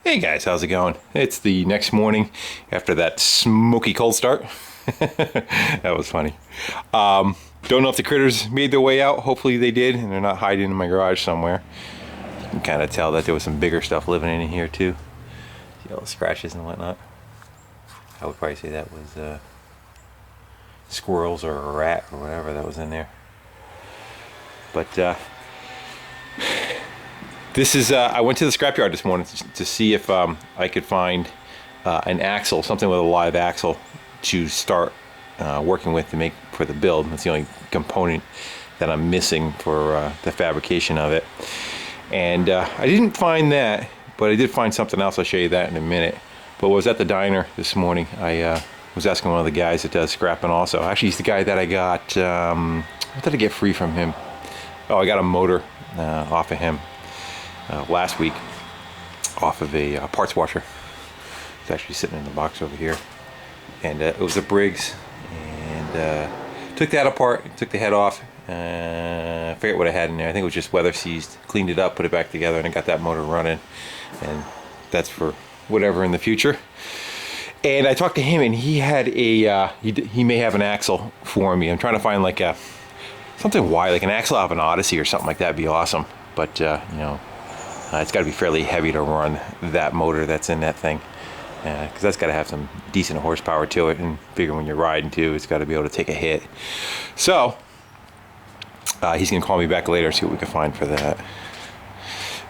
Hey guys, how's it going? It's the next morning after that smoky cold start. That was funny. Don't know if the critters made their way out. Hopefully they did, and they're not hiding in my garage somewhere. You can kind of tell that there was some bigger stuff living in here too. See all the scratches and whatnot. I would probably say that was squirrels or a rat or whatever that was in there. But this is, I went to the scrapyard this morning to see if I could find an axle, something with a live axle to start working with to make for the build. That's the only component that I'm missing for the fabrication of it. And I didn't find that, but I did find something else. I'll show you that in a minute. But I was at the diner this morning. I was asking one of the guys that does scrapping also. Actually, he's the guy that I got, what did I get free from him? Oh, I got a motor off of him. Last week off of a parts washer. It's actually sitting in the box over here, and it was a Briggs, and took that apart, took the head off. I forget what I had in there. I think it was just weather seized. Cleaned it up, put it back together, and I got that motor running, and that's for whatever in the future. And I talked to him, and he had a he may have an axle for me. I'm trying to find like a something wide, like an axle of an Odyssey or something like that. Would be awesome, but you know, it's got to be fairly heavy to run that motor that's in that thing, because that's got to have some decent horsepower to it, and figure when you're riding too, it's got to be able to take a hit. So he's gonna call me back later, see what we can find for that.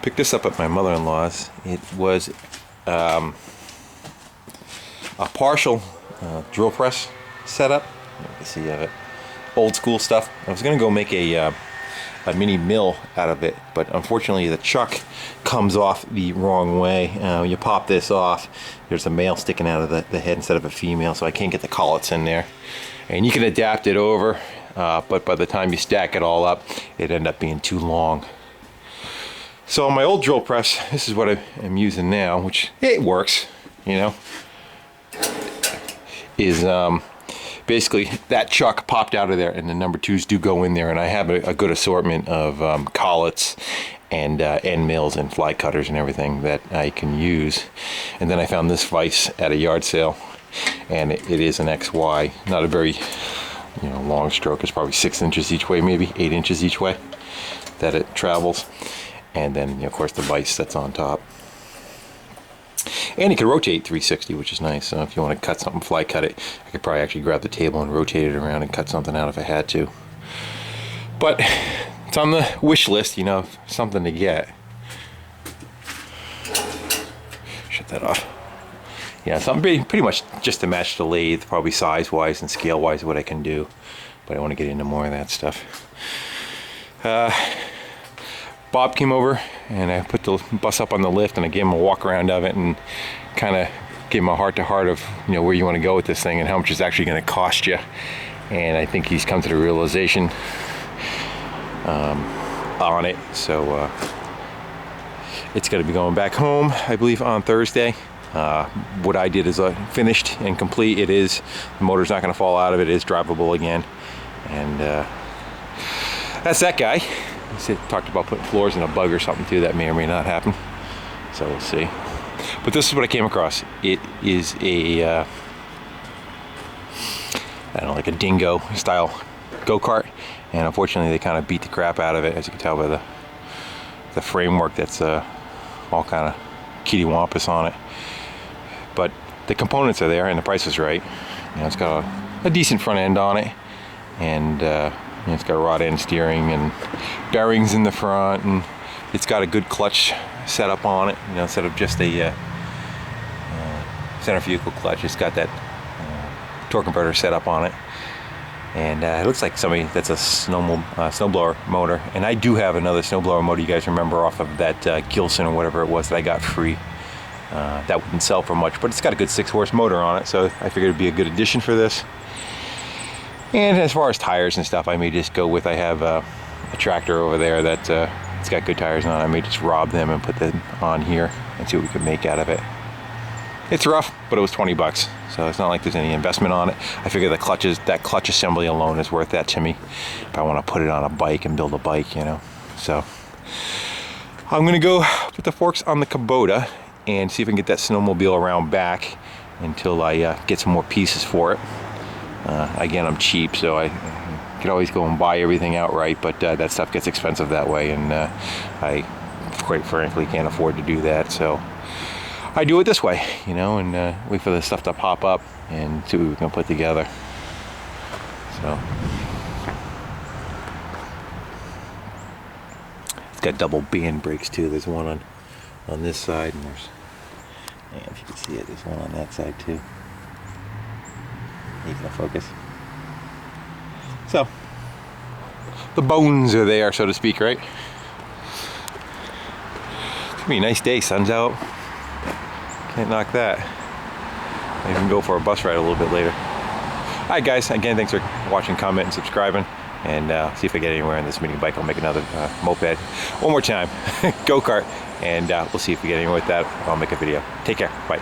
Picked this up at my mother-in-law's. It was a partial drill press setup. You can see old school stuff. I was gonna go make a mini mill out of it, but unfortunately the chuck comes off the wrong way. You pop this off, there's a male sticking out of the head instead of a female, so I can't get the collets in there. And you can adapt it over, but by the time you stack it all up, it ended up being too long. So on my old drill press, this is what I'm using now, which it works, you know, is basically that chuck popped out of there, and the number twos do go in there, and I have a good assortment of collets and end mills and fly cutters and everything that I can use. And then I found this vise at a yard sale, and it is an XY, not a very long stroke. It's probably 6 inches each way, maybe 8 inches each way that it travels. And then of course the vise that's on top. And it can rotate 360, which is nice. So if you want to cut something, fly cut it, I could probably actually grab the table and rotate it around and cut something out if I had to. But it's on the wish list, something to get. Shut that off. Yeah, something pretty much just to match the lathe, probably size-wise and scale-wise what I can do. But I want to get into more of that stuff. Bob came over, and I put the bus up on the lift, and I gave him a walk around of it, and kind of gave him a heart-to-heart of where you want to go with this thing and how much it's actually going to cost you. And I think he's come to the realization on it. So it's going to be going back home, I believe, on Thursday. What I did is finished and complete. It is, the motor's not going to fall out of it. It is drivable again, and that's that guy. He talked about putting floors in a bug or something too. That may or may not happen, so we'll see. But this is what I came across. It is a I don't know, like a dingo style go-kart, and unfortunately they kind of beat the crap out of it, as you can tell by the framework that's all kind of kitty-wampus on it. But the components are there, and the price is right. It's got a decent front end on it, and it's got rod end steering and bearings in the front, and it's got a good clutch setup on it. Instead of just a centrifugal clutch, it's got that torque converter set up on it. And it looks like somebody that's a snowblower motor. And I do have another snowblower motor, you guys remember, off of that Gilson or whatever it was that I got free. That wouldn't sell for much, but it's got a good 6-horse motor on it, so I figured it'd be a good addition for this. And as far as tires and stuff, I may just go with, I have a tractor over there that it's got good tires on. I may just rob them and put them on here and see what we can make out of it. It's rough, but it was 20 bucks, so it's not like there's any investment on it. I figure that clutch assembly alone is worth that to me if I want to put it on a bike and build a bike, So I'm gonna go put the forks on the Kubota and see if I can get that snowmobile around back until I get some more pieces for it. Again, I'm cheap, so I could always go and buy everything outright, but that stuff gets expensive that way, and I quite frankly can't afford to do that. So I do it this way, you know, and wait for the stuff to pop up and see what we can put together. So it's got double band brakes too. There's one on this side, and if you can see it, there's one on that side too. You can focus. So the bones are there, so to speak, right? It's gonna be a nice day. Sun's out. Can't knock that. I can go for a bus ride a little bit later. Alright guys, again, thanks for watching, commenting, and subscribing, and see if I get anywhere on this mini bike. I'll make another moped one more time, go-kart, and we'll see if we get anywhere with that. I'll make a video. Take care. Bye.